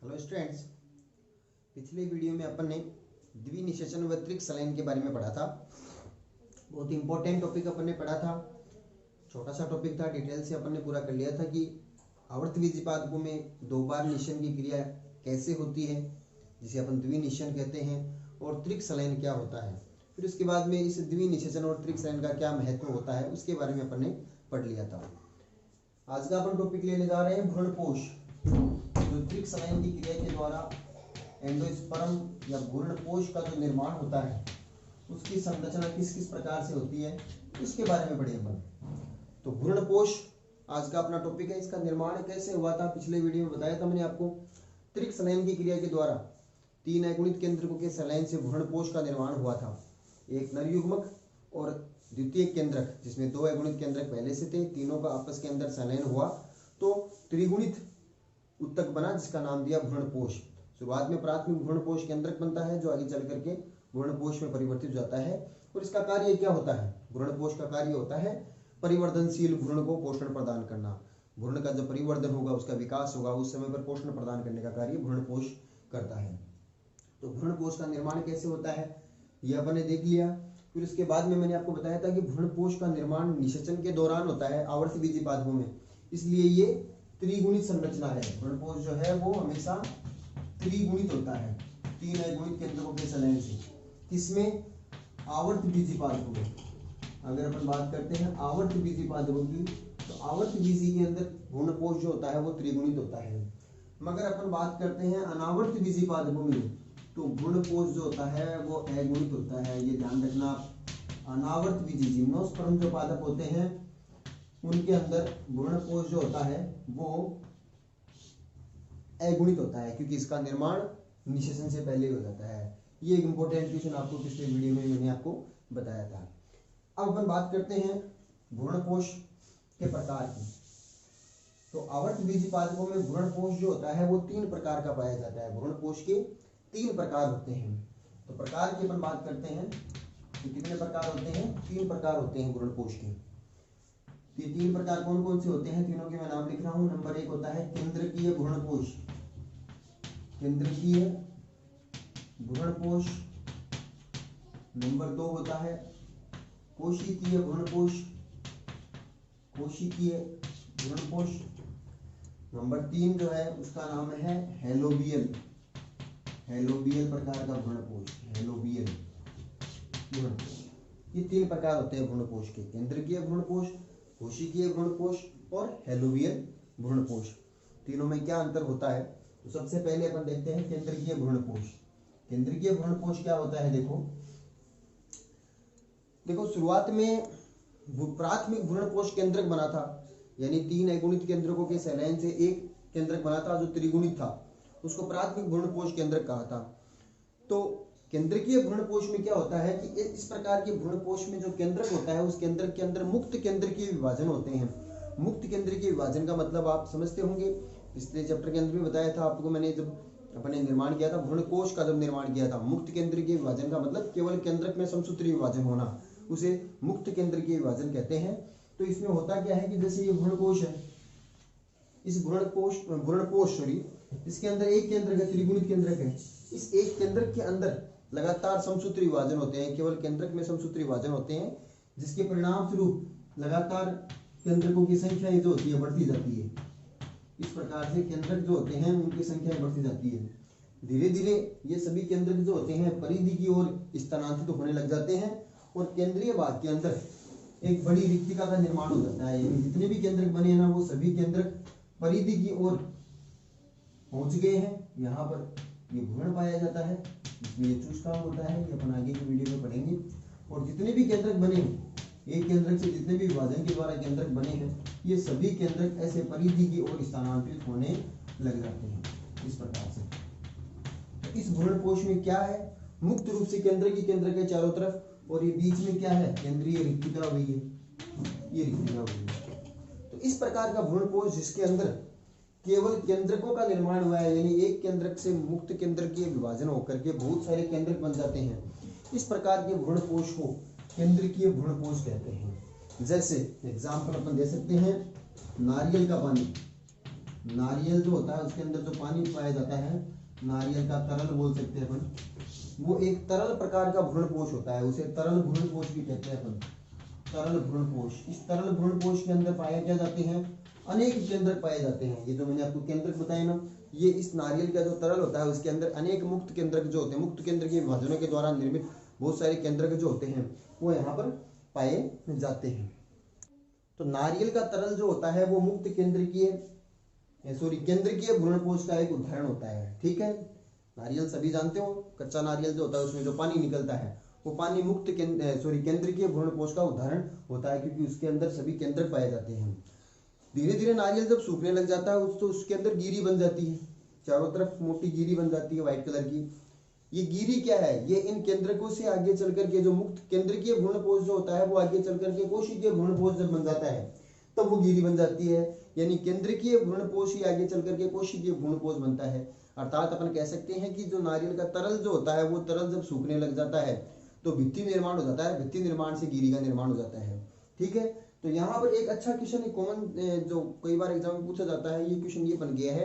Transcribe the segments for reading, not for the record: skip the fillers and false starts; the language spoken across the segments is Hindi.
हेलो स्टूडेंट्स, पिछले वीडियो में अपन ने द्विनिषेचन व त्रिक संलयन के बारे में पढ़ा था। बहुत इंपॉर्टेंट टॉपिक अपन ने पढ़ा था। छोटा सा टॉपिक था, डिटेल से अपन ने पूरा कर लिया था कि आवर्त बीजीपादपों में दो बार निषेचन की क्रिया कैसे होती है, जिसे अपन द्विनिषेचन कहते हैं, और त्रिक संलयन क्या होता है। फिर उसके बाद में इस द्विनिषेचन और त्रिक संलयन का क्या महत्व होता है उसके बारे में अपन ने पढ़ लिया था। आज का अपन टॉपिक लेने जा रहे हैं भ्रूणपोष। जो त्रिक संलयन की क्रिया के द्वारा एंडोस्पर्म या भ्रूणपोष का जो निर्माण होता है उसकी संरचना किस किस प्रकार से होती है उसके बारे में पढ़े अपन। तो भ्रूणपोष आज का अपना टॉपिक है। इसका निर्माण कैसे हुआ था पिछले वीडियो में बताया था मैंने आपको। त्रिक संलयन की क्रिया के द्वारा तीन अगुणित केंद्रकों के संलयन से भ्रूणपोष का निर्माण हुआ था। एक नर युग्मक और द्वितीय केंद्रक, जिसमें दो अगुणित केंद्रक पहले से थे, तीनों का आपस के अंदर संलयन हुआ तो त्रिगुणित उत्तक बना, जिसका नाम दिया भ्रूणपोष। शुरुआत में प्राथमिक भ्रूणपोष केंद्रक बनता है जो आगे चल करके भ्रूणपोष में परिवर्तित हो जाता है। और इसका कार्य क्या होता है? भ्रूणपोष का कार्य होता है परिवर्तनशील भ्रूण को पोषण प्रदान करना। भ्रूण का जब परिवर्तन होगा, उसका विकास होगा, उस समय पर पोषण प्रदान करने का कार्य भ्रूणपोष करता है। तो भ्रूणपोष का निर्माण कैसे होता है यह अपन ने देख लिया। फिर उसके बाद में मैंने आपको बताया था कि भ्रूणपोष का निर्माण निषेचन के दौरान होता है आवर्त बीजीपादपों में, इसलिए ये त्रिगुणित संरचना है। भ्रूणपोष जो है वो हमेशा त्रिगुणित होता है, तीन अगुणित केंद्रकों के संलयन से। किसमें? आवर्त बीजीपादपों में। अगर अपन बात करते हैं आवर्त बीजीपादपों की, तो आवर्त बीजी के अंदर भ्रूणपोष जो होता है वो त्रिगुणित होता है। मगर अपन बात करते हैं अनावर्त बीजीपादपों में, तो भ्रूणपोष जो होता है वो अगुणित होता है। ये ध्यान रखना। अनावर्त बीजी जिम्नोस्पर्म जो पादप होते हैं उनके अंदर भ्रूणपोष जो होता है वो अगुणित होता है, क्योंकि इसका निर्माण निषेचन से पहले हो जाता है। ये एक इंपॉर्टेंट क्वेश्चन आपको पिछले वीडियो में मैंने आपको बताया था। अब अपन बात करते हैं भ्रूणपोष के प्रकार की। तो आवर्त बीजीपादपों में भ्रूणपोष जो होता है वो तीन प्रकार का पाया जाता है। भ्रूणपोष के तीन प्रकार होते हैं। तो प्रकार की अपन बात करते हैं कि कितने प्रकार होते हैं? तीन प्रकार होते हैं भ्रूणपोष के। ये तीन प्रकार कौन कौन से होते हैं? तीनों के मैं नाम लिख रहा हूं। नंबर एक होता है केंद्रकीय भ्रूणपोष। केंद्रकीय भ्रूणपोष। नंबर दो होता है कोशिकीय भ्रूणपोष। कोशिकीय भ्रूणपोष। नंबर तीन जो है उसका नाम है हेलोबियल। हेलोबियल प्रकार का भ्रूणपोष। हेलोबियल भ्रूणपोष। ये तीन प्रकार होते हैं भ्रूणपोष के: केंद्रकीय भ्रूणपोष, कोशिकीय भ्रूणपोष और हेलोबियल भ्रूणपोष। तीनों में क्या अंतर होता है? तो सबसे पहले अपन देखते हैं केंद्रकीय भ्रूणपोष। केंद्रकीय भ्रूणपोष क्या होता है? देखो शुरुआत में प्राथमिक भ्रूणपोष केंद्रक बना था, यानी तीन अगुणित केंद्रकों के संलयन से एक केंद्रक बना था जो त्रिगुणित था, उसको प्राथमिक भ्रूणपोष केंद्रक कहा था। तो केंद्रकीय भ्रूणपोष में क्या होता है कि इस प्रकार के भ्रूणपोष में जो केंद्रक होता है उस केंद्रक के अंदर मुक्त केंद्रकीय विभाजन होते हैं। मुक्त केंद्रकीय विभाजन का मतलब आप समझते होंगे, पिछले चैप्टर के अंदर भी बताया था आपको मैंने, जब अपने निर्माण किया था भ्रूणकोश का, जब निर्माण किया था। मुक्त केंद्रकीय विभाजन का मतलब केवल केंद्रक में समसूत्री विभाजन होना, उसे मुक्त केंद्रकीय विभाजन कहते हैं। तो इसमें होता क्या है कि जैसे ये भ्रूणकोश है, इस भ्रूणपोष इसके अंदर एक केंद्रक है, त्रिगुणित केंद्रक है। इस एक केंद्रक के अंदर लगातार समसूत्री विभाजन होते हैं, केवल केंद्रक में समसूत्री विभाजन होते हैं, जिसके परिणाम स्वरूप लगातार केंद्रकों की संख्या जो होती है बढ़ती जाती है। इस प्रकार से केंद्रक जो होते हैं उनकी संख्या बढ़ती जाती है। धीरे धीरे ये सभी केंद्रक जो होते हैं परिधि की ओर स्थानांतरित होने लग जाते हैं और केंद्रीय भाग के अंदर एक बड़ी रिक्तिका का निर्माण हो जाता है। यानी जितने भी केंद्रक बने हैं ना, वो सभी केंद्रक परिधि की ओर पहुंच गए हैं। यहाँ पर ये भ्रूण पाया जाता है, इसमें ये चूष्कांग होता है, ये अपन आगे की वीडियो में पढ़ेंगे। और जितने भी केंद्रक बने हैं, एक केंद्रक से जितने भी विभाजन के द्वारा केंद्रक बने हैं, ये सभी केंद्रक ऐसे परिधि की ओर स्थानांतरित होने लग जाते हैं इस प्रकार से। तो इस भ्रूणपोष में क्या है? मुक्त रूप से केंद्र के चारों तरफ, और ये बीच में क्या है? केंद्रीय रिक्तिका हुई है, ये रिक्तिका हुई है। तो इस प्रकार का भ्रूणपोष जिसके अंदर केवल केंद्रकों का निर्माण हुआ है, यानी एक केंद्रक से मुक्त केंद्रकीय विभाजन होकर के बहुत सारे केंद्रक बन जाते हैं, इस प्रकार के भ्रूणपोष को केंद्रकीय भ्रूणपोष कहते हैं। जैसे एग्जाम्पल अपन दे सकते हैं नारियल का पानी। नारियल जो होता है उसके अंदर जो पानी पाया जाता है, नारियल का तरल बोल सकते हैं अपन, वो एक तरल प्रकार का भ्रूणपोष होता है, उसे तरल भ्रूणपोष भी कहते हैं अपन, तरल भ्रूणपोष। इस तरल भ्रूणपोष के अंदर पाया क्या जाते हैं, अनेक केंद्रक पाए जाते हैं। ये जो मैंने आपको केंद्रक बताए ना, ये इस नारियल का जो तरल होता है उसके अंदर अनेक मुक्त केंद्रक जो होते हैं, मुक्त केंद्र के विभाजनों के द्वारा निर्मित बहुत सारे केंद्रक जो होते हैं वो यहाँ पर पाए जाते हैं। तो नारियल का तरल जो होता है वो मुक्त केंद्रकीय केंद्रकीय भ्रूणपोष का एक उदाहरण होता है। ठीक है, नारियल सभी जानते हो, कच्चा नारियल जो होता है उसमें जो पानी निकलता है वो पानी मुक्त केंद्रकीय भ्रूणपोष का उदाहरण होता है, क्योंकि उसके अंदर सभी केंद्रक पाए जाते हैं। धीरे धीरे नारियल जब सूखने लग जाता है तो उसके अंदर गिरी बन जाती है, चारों तरफ मोटी गिरी बन जाती है व्हाइट कलर की। ये गिरी क्या है, ये इन केंद्रकों से आगे चल करके जो मुक्त केंद्रकीय भ्रूणपोष जो होता है वो आगे चल करके कोशिकीय भ्रूणपोष जब बन जाता है तब वो गिरी बन जाती है, यानी केंद्रकीय भ्रूणपोष ही आगे चल करके कोशिकीय भ्रूणपोष बनता है। अर्थात अपन कह सकते हैं कि जो नारियल का तरल जो होता है वो तरल जब सूखने लग जाता है तो भित्ति निर्माण हो जाता है, भित्ति निर्माण से गिरी का निर्माण हो जाता है। ठीक है, तो यहाँ पर एक अच्छा क्वेश्चन, एक कॉमन जो कई बार एग्जाम में पूछा जाता है, ये क्वेश्चन ये बन गया है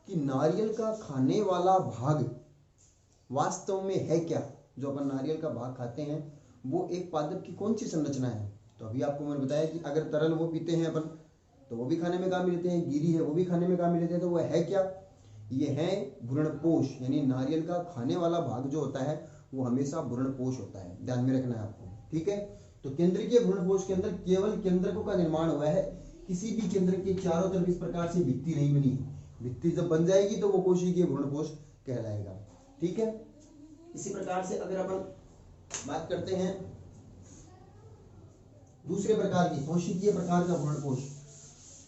कि नारियल का खाने वाला भाग वास्तव में है क्या। जो अपन नारियल का भाग खाते हैं वो एक पादप की कौन सी संरचना है। तो अभी आपको मैंने बताया कि अगर तरल वो पीते हैं अपन तो वो भी खाने में काम लेते हैं, गिरी है वो भी खाने में काम लेते हैं, तो वह है क्या, ये है भ्रूणपोष। यानी नारियल का खाने वाला भाग जो होता है वो हमेशा भ्रूणपोष होता है, ध्यान में रखना है आपको। ठीक है, तो केंद्रकीय भ्रूणपोष के अंदर केवल केंद्रकों का निर्माण हुआ है, किसी भी केंद्र के चारों तरफ इस प्रकार से भित्ति नहीं बनी। भित्ति जब बन जाएगी तो वो कोशिकीय भ्रूणपोष कहलाएगा। ठीक है, इसी प्रकार से अगर अपन बात करते हैं दूसरे प्रकार की कोशिकीय प्रकार का भ्रूणपोष,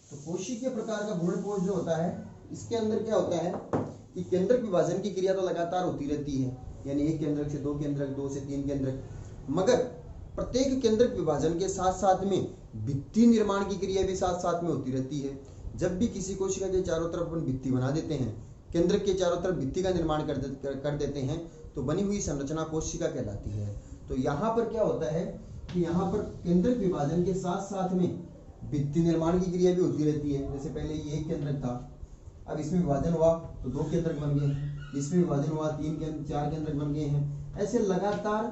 तो कोशिकीय प्रकार का भ्रूणपोष जो होता है इसके अंदर क्या होता है कि केंद्रक विभाजन की क्रिया तो लगातार होती रहती है, यानी एक केंद्रक से दो केंद्रक, दो से तीन केंद्रक, मगर प्रत्येक केंद्रक विभाजन के साथ साथ में भित्ति निर्माण की क्रिया भी साथ साथ में होती रहती है। जब भी किसी कोशिका के चारों तरफ अपन भित्ति बना देते हैं, केंद्रक के चारों तरफ भित्ति का निर्माण कर देते हैं तो बनी हुई संरचना कोशिका कहलाती है। तो यहाँ पर क्या होता है कि यहाँ पर केंद्रक विभाजन के साथ साथ में भित्ति निर्माण की क्रिया भी होती रहती है। जैसे पहले ये एक केंद्रक था, अब इसमें विभाजन हुआ तो दो केंद्रक बन गए, इसमें विभाजन हुआ चार केंद्रक बन गए हैं। ऐसे लगातार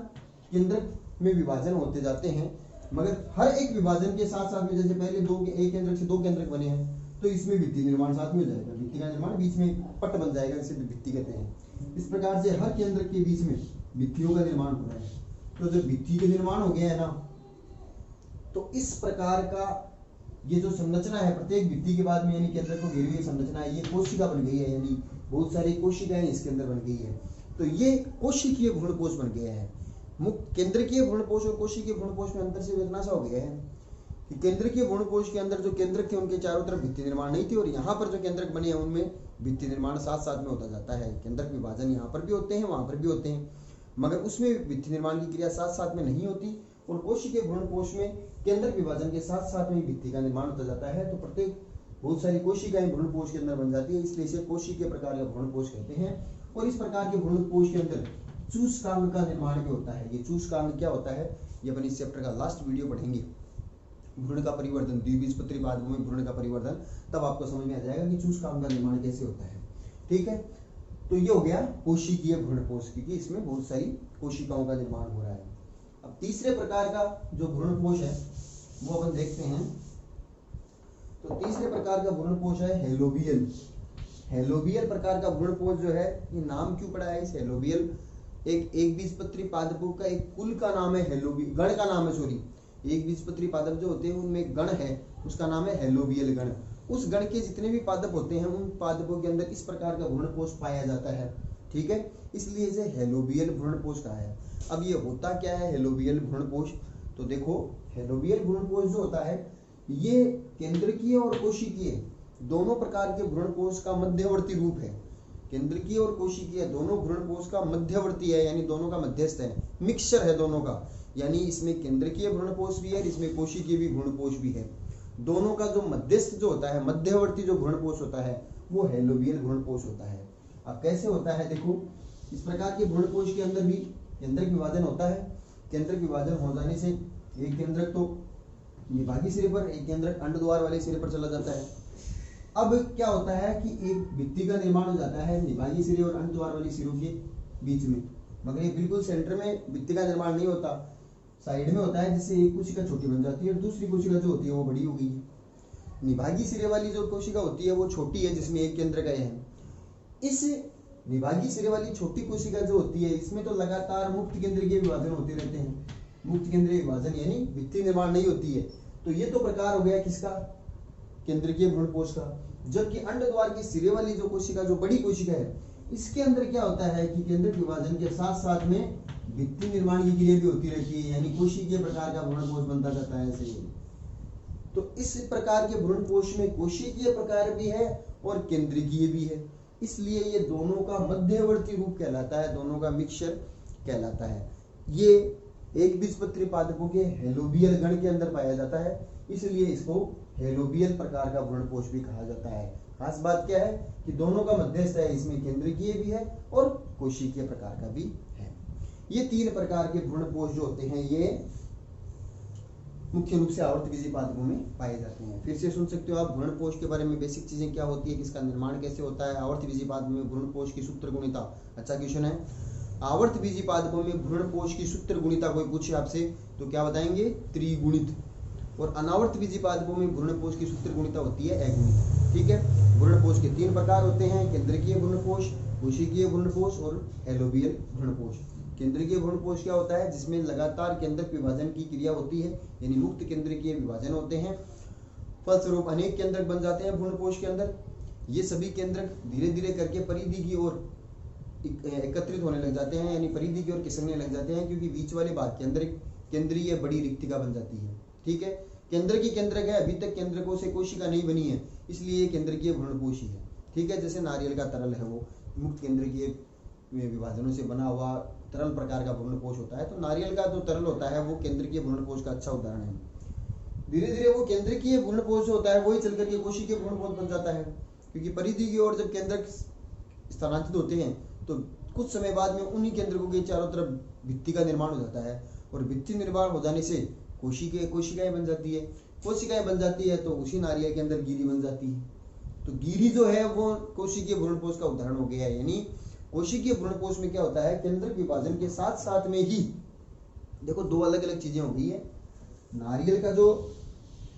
केंद्रक में विभाजन होते जाते हैं, मगर हर एक विभाजन के साथ साथ में जैसे पहले एक केंद्रक से दो केंद्रक बने हैं तो इसमें भित्ति निर्माण साथ में हो जाएगा, भित्ति का निर्माण बीच में पट बन जाएगा, इसे भित्ति कहते हैं। इस प्रकार से हर केंद्रक के बीच में भित्तियों का निर्माण हो रहा है। तो जब भित्ति का निर्माण हो गया है ना, तो इस प्रकार का ये जो संरचना है प्रत्येक भित्ति के बाद में यानी केंद्र को घेरी हुई संरचना है, ये कोशिका बन गई है, यानी बहुत सारी कोशिकाएं इसके अंदर बन गई है। तो ये कोशिकीय भ्रूणपोष बन गया है। मुक्त केंद्रकीय भ्रूणपोष और कोशिकीय भ्रूणपोष में अंतर से इतना सा हो गया है कि केंद्रकीय भ्रूणपोष के अंदर जो केंद्रक थे उनके चारों तरफ भित्ति निर्माण नहीं थी, और यहाँ पर जो केंद्रक बने हैं उनमें भित्ति निर्माण साथ साथ में होता जाता है। केंद्रक विभाजन यहाँ पर भी होते हैं, वहां पर भी होते हैं, मगर उसमें भित्ति निर्माण की क्रिया साथ साथ में नहीं होती। और कोशिकीय भ्रूणपोष में केंद्रक विभाजन के साथ साथ में भित्ति का निर्माण होता जाता है। तो प्रत्येक बहुत सारी कोशिकाएं भ्रूणपोष के अंदर बन जाती है, इसलिए इसे कोशिकीय प्रकार का भ्रूणपोष कहते हैं। और इस प्रकार के भ्रूणपोष के अंदर चूसकांग का निर्माण भी होता है। ये चूसकांग क्या होता है ये अपन इस चैप्टर का लास्ट वीडियो पढ़ेंगे, भ्रूण का परिवर्तन, द्विबीजपत्री पादपों में भ्रूण का परिवर्तन, तब आपको समझ में आ जाएगा कि चूसकांग का निर्माण कैसे होता है। ठीक है, तो ये हो गया कोशिकीय भ्रूणपोष, क्योंकि इसमें बहुत सारी कोशिकाओं का निर्माण हो रहा है। अब तीसरे प्रकार का जो भ्रूणपोष है वो अपन देखते हैं। तो तीसरे प्रकार का भ्रूणपोष है हेलोबियल। हेलोबियल प्रकार का भ्रूणपोष जो है, ये नाम क्यों पड़ा है इस हेलोबियल, एक बीजपत्री पादपों का एक कुल का नाम है हेलोबियल, गण का नाम है, सॉरी, एक बीजपत्री पादप जो होते हैं उनमें गण है, उसका नाम है हेलोबियल गण। उस गण के जितने भी पादप होते हैं उन पादपों के अंदर इस प्रकार का भ्रूणपोष पाया जाता है। ठीक है, इसलिए इसे हेलोबियल भ्रूणपोष कहा है। अब ये होता क्या है हेलोबियल भ्रूणपोष, तो देखो हेलोबियल भ्रूणपोष जो होता है ये केंद्रकीय और कोशिकीय दोनों प्रकार के भ्रूणपोष का मध्यवर्ती रूप है। केंद्रकीय और कोशिकीय दोनों भ्रूणपोष का मध्यवर्ती है, यानी दोनों का मध्यस्थ है, मिक्सचर है दोनों का, यानी इसमें केंद्रकीय भ्रूणपोष भी है, इसमें कोशिकीय भी भ्रूणपोष भी है। दोनों का जो मध्यस्थ जो होता है, मध्यवर्ती जो भ्रूणपोष होता है वो हेलोबियल भ्रूणपोष होता है। अब कैसे होता है देखो, इस प्रकार के भ्रूणपोष के अंदर भी केंद्रक विभाजन होता है। केंद्रक विभाजन हो जाने से एक केंद्रक तो निभागी सिरे पर, एक केंद्रक अंड द्वार वाले सिरे पर चला जाता है। अब क्या होता है कि एक भित्ति का निर्माण हो जाता है निभागी सिरे और अंत द्वार वाली सिरों के बीच में, मगर ये बिल्कुल सेंटर में भित्ति का निर्माण नहीं होता, साइड में होता है, जिससे एक कोशिका छोटी बन जाती है और दूसरी कोशिका जो होती है वो बड़ी हो गई है। निभागी सिरे वाली जो कोशिका होती है वो छोटी है, जिसमें एक केंद्र का है। इस निभागी सिरे वाली छोटी कोशिका जो होती है इसमें तो लगातार मुक्त केंद्रीय विभाजन होते रहते हैं। मुक्त केंद्रीय विभाजन यानी भित्ति निर्माण नहीं होती है। तो ये तो प्रकार हो गया किसका, केंद्रीय भ्रूणपोष का। जबकि अंड द्वार की सिरे वाली जो कोशिका, जो बड़ी कोशिका है, इसके अंदर क्या होता है कि केंद्रक विभाजन के साथ साथ में भित्ति निर्माण की क्रिया भी होती रहती है, यानी कोशिकीय प्रकार का भ्रूणपोष बनता जाता है ऐसे ही। तो इस प्रकार के भ्रूणपोष में कोशिकीय प्रकार भी है और केंद्रीय भी है, इसलिए ये दोनों का मध्यवर्ती रूप कहलाता है, दोनों का मिक्सचर कहलाता है। ये एक बीजपत्री पादपों के हेलोबियल गण के अंदर पाया जाता है, इसलिए इसको हेलोबियल प्रकार का भ्रूणपोष भी कहा जाता है। खास बात क्या है कि दोनों का मध्यस्थ है, इसमें केंद्रीय भी है और कोशिकीय प्रकार का भी है। ये तीन प्रकार के भ्रूणपोष जो होते हैं ये मुख्य रूप से आवर्तबीजी पादपों में पाए जाते हैं। फिर से सुन सकते हो आप भ्रूणपोष के बारे में, बेसिक चीजें क्या होती है, किसका निर्माण कैसे होता है। आवर्तबीजी पादपों में भ्रूणपोष की सूत्र गुणिता, अच्छा क्वेश्चन है। आवर्तबीजी पादपों में भ्रूणपोष की सूत्र गुणिता कोई पूछे आपसे तो क्या बताएंगे, त्रिगुणित। और अनावर्तबीजी पादपों में भ्रूणपोष की सूत्र गुणिता होती है अगुणित। ठीक है, भ्रूणपोष के तीन प्रकार होते हैं, केंद्रीय भ्रूणपोष, कोशिकीय भ्रूणपोष और हेलोबियल भ्रूणपोष। केंद्रीय भ्रूणपोष क्या होता है, जिसमें लगातार केंद्रक विभाजन की क्रिया होती है, यानी मुक्त केंद्रीय विभाजन होते हैं, फलस्वरूप अनेक केंद्रक बन जाते हैं भ्रूणपोष के अंदर। ये सभी केंद्रक धीरे धीरे करके परिधि की ओर एकत्रित होने लग जाते हैं, यानी परिधि की ओर खिसकने लग जाते हैं, क्योंकि बीच वाले भाग के अंदर केंद्रीय बड़ी रिक्तिका बन जाती है। ठीक है, केंद्र की केंद्रक है, अभी तक केंद्रकों से कोशिका नहीं बनी है, इसलिए ये केंद्रीय भ्रूणपोष ही है। ठीक है, जैसे नारियल का तरल है वो मुक्त केंद्रीय विभाजनों से बना हुआ तरल प्रकार का भ्रूणपोष होता है, तो नारियल का जो तरल होता है वो केंद्रीय भ्रूणपोष का अच्छा उदाहरण है। धीरे धीरे वो केंद्रीय भ्रूणपोष होता है वही चल करके कोशिकीय भ्रूणपोष बन जाता है, क्योंकि परिधि की ओर जब केंद्रक स्थानांतरित होते हैं तो कुछ समय बाद में उन्हीं केंद्रकों के चारों तरफ भित्ति का निर्माण हो जाता है, और भित्ति निर्माण हो जाने से कोशिकाएं बन जाती है। कोशिकाएं बन जाती है तो उसी नारियल के अंदर गिरी बन जाती है। तो गिरी जो है वो कोशिकीय भ्रूणपोष का उदाहरण हो गया है। यानी कोशिकीय भ्रूणपोष में क्या होता है, केंद्रक विभाजन के साथ साथ में ही देखो दो अलग अलग चीजें हो गई है। नारियल का जो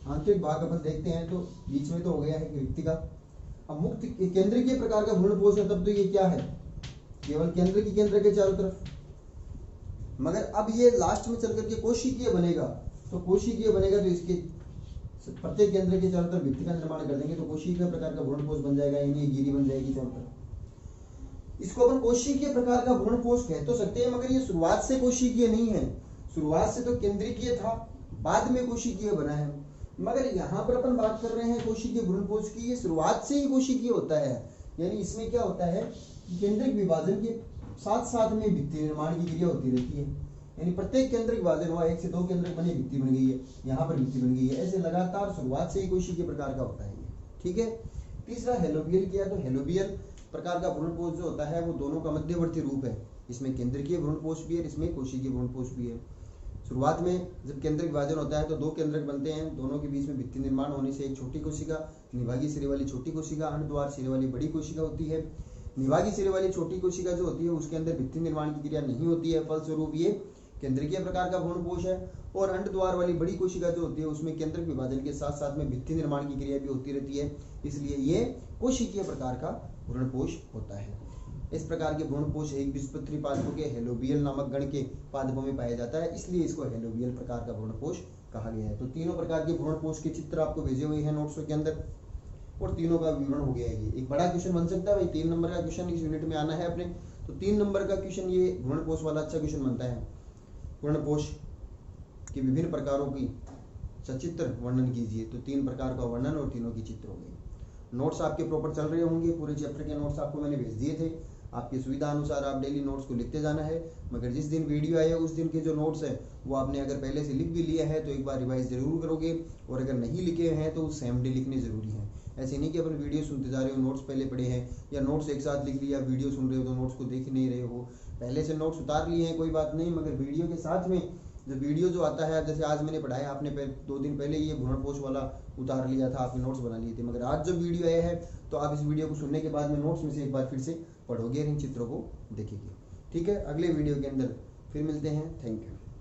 आंतरिक भाग अपन देखते हैं तो बीच में तो हो गया है रिक्तिका। अब मुक्त केंद्रीय प्रकार का भ्रूणपोष है, तब तो ये क्या है, केवल केंद्र की केंद्र के चारों तरफ। मगर अब ये लास्ट में चल करके कोशिकीय बनेगा, तो कोशिकीय बनेगा तो इसके प्रत्येक केंद्र के चारों तरफ भित्ति का निर्माण कर देंगे, तो कोशिकीय प्रकार का भ्रूणपोष बन जाएगा, यानी गिरी बन जाएगी चारों तरफ। इसको अपन कोशिकीय प्रकार का भ्रूणपोष कह तो सकते हैं, मगर ये शुरुआत से कोशिकीय नहीं है। शुरुआत से तो केंद्रीय था, बाद में कोशिकीय बना है। मगर यहाँ पर अपन बात कर रहे हैं कोशिकीय भ्रूणपोष की, ये शुरुआत से ही कोशिकीय होता है। यानी इसमें क्या होता है कि केंद्रक विभाजन के साथ साथ में भित्ति निर्माण की क्रिया होती रहती है। यानी प्रत्येक केंद्रक विभाजन हुआ, एक से दो केंद्रक बने, भित्ति बन गई है, यहाँ पर भित्ति बन गई है, ऐसे लगातार शुरुआत से ही कोशिकीय प्रकार का होता है। ठीक है, तीसरा हेलोबियल किया, तो हेलोबियल प्रकार का भ्रूणपोष जो होता है वो दोनों का मध्यवर्ती रूप है। इसमें केंद्रीय भ्रूणपोष भी है, इसमें कोशिकीय भ्रूणपोष भी है। शुरुआत में जब केंद्रक विभाजन होता है तो दो केंद्रक बनते हैं, दोनों के बीच में भित्ति निर्माण होने से एक छोटी कोशिका, निभागी सिरे वाली छोटी कोशिका, अंड द्वार सिरे वाली बड़ी कोशिका होती है। निभागी सिरे वाली छोटी कोशिका जो होती है उसके अंदर भित्ति निर्माण की क्रिया नहीं होती है, फलस्वरूप ये केंद्रीय प्रकार का भ्रूणपोष है। और अंड द्वार वाली बड़ी कोशिका जो होती है उसमें केंद्रक विभाजन के साथ साथ में भित्ति निर्माण की क्रिया भी होती रहती है, इसलिए ये कोशिकीय प्रकार का भ्रूणपोष होता है। इस प्रकार के भ्रूणपोष एक बीजपत्री पादपों के हेलोबियल नामक गण के पादपों में पाया जाता है, इसलिए इसको हेलोबियल प्रकार का भ्रूणपोष कहा गया है। तो तीनों प्रकार के भ्रूणपोष के चित्र आपको भेजे हुए हैं नोट्स के अंदर, और तीनों का विवरण हो गया है। ये एक बड़ा क्वेश्चन बन सकता है भाई, 3 नंबर का क्वेश्चन इस यूनिट में आना है अपने, तो 3 नंबर का क्वेश्चन ये भ्रूणपोष वाला अच्छा क्वेश्चन बनता है। भ्रूणपोष के विभिन्न प्रकारों की सचित्र वर्णन कीजिए, तो 3 प्रकार का वर्णन और तीनों की चित्र हो गए। नोट्स आपके प्रॉपर चल रहे होंगे, पूरे चैप्टर के नोट्स आपको मैंने भेज दिए थे, आपकी सुविधा अनुसार आप डेली नोट्स को लिखते जाना है। मगर जिस दिन वीडियो आए उस दिन के जो नोट्स है वो आपने अगर पहले से लिख भी लिया है तो एक बार रिवाइज जरूर करोगे, और अगर नहीं लिखे हैं तो सेम डे लिखने जरूरी है। ऐसे नहीं कि अपन वीडियो सुनते जा रहे हो, नोट्स पहले पढ़े हैं, या नोट्स एक साथ लिख लिया, वीडियो सुन रहे हो तो नोट्स को देख नहीं रहे हो। पहले से नोट्स उतार लिए हैं कोई बात नहीं, मगर वीडियो के साथ में जो वीडियो जो आता है, जैसे आज मैंने पढ़ाया, आपने 2 दिन पहले ये भ्रूणपोष वाला उतार लिया था, आपने नोट्स बना लिए थे, मगर आज जो वीडियो आया है तो आप इस वीडियो को सुनने के बाद में नोट्स में से एक बार फिर से पढ़ोगे और इन चित्रों को देखेंगे। ठीक है, अगले वीडियो के अंदर फिर मिलते हैं। Thank you.